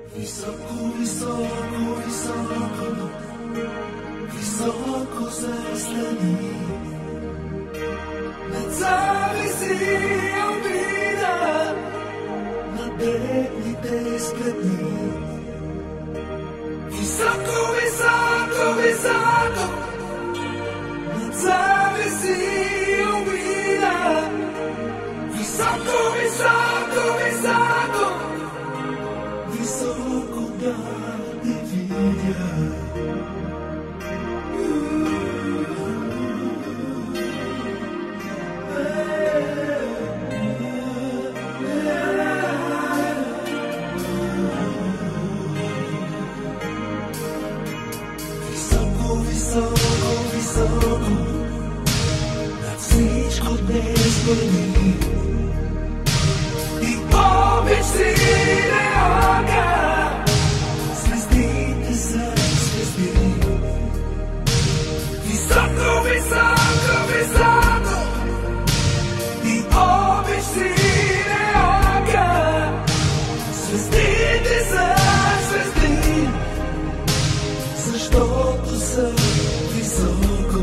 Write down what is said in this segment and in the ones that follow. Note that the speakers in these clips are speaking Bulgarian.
Високо, високо, високо, високо заслани. Не зависи обида на бедните сплетни. Високо, високо, високо, не зависи обида. Високо, високо, високо, високо да те видя. Високо, високо, високо, над всичко днес върви. И обич си не ога, звездите са звезди. Високо, високо, високо, и обич си не ога, звездите са звезди, защото са високо.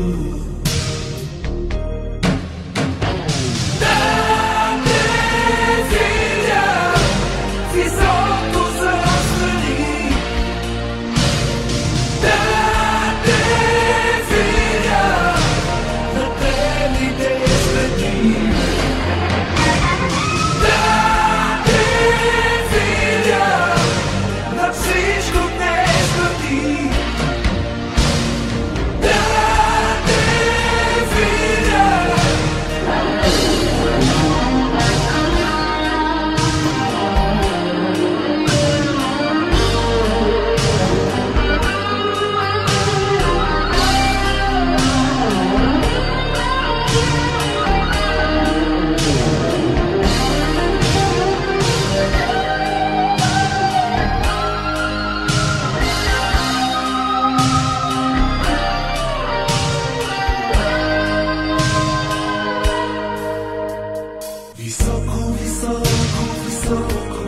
Високо, високо, високо,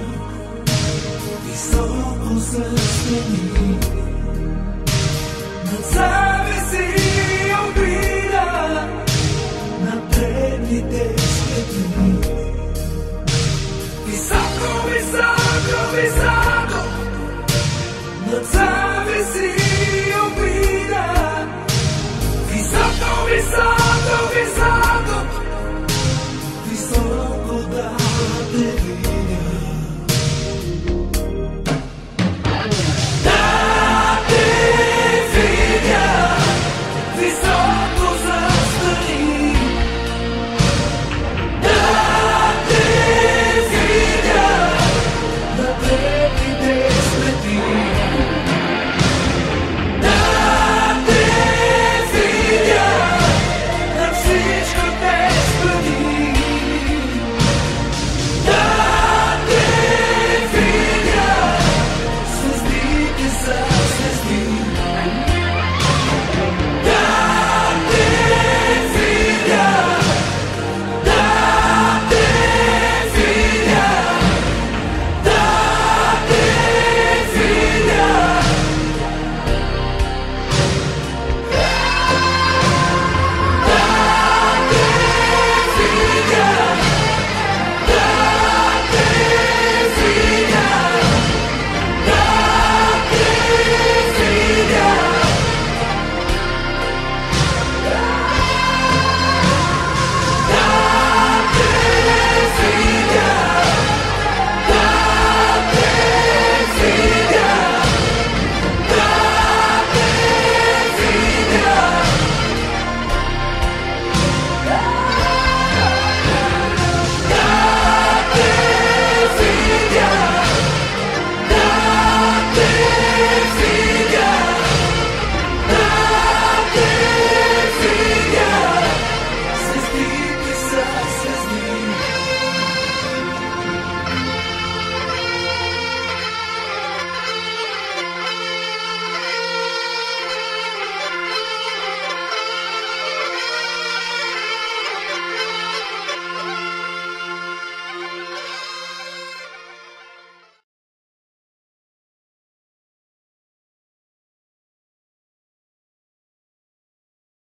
високо заслани.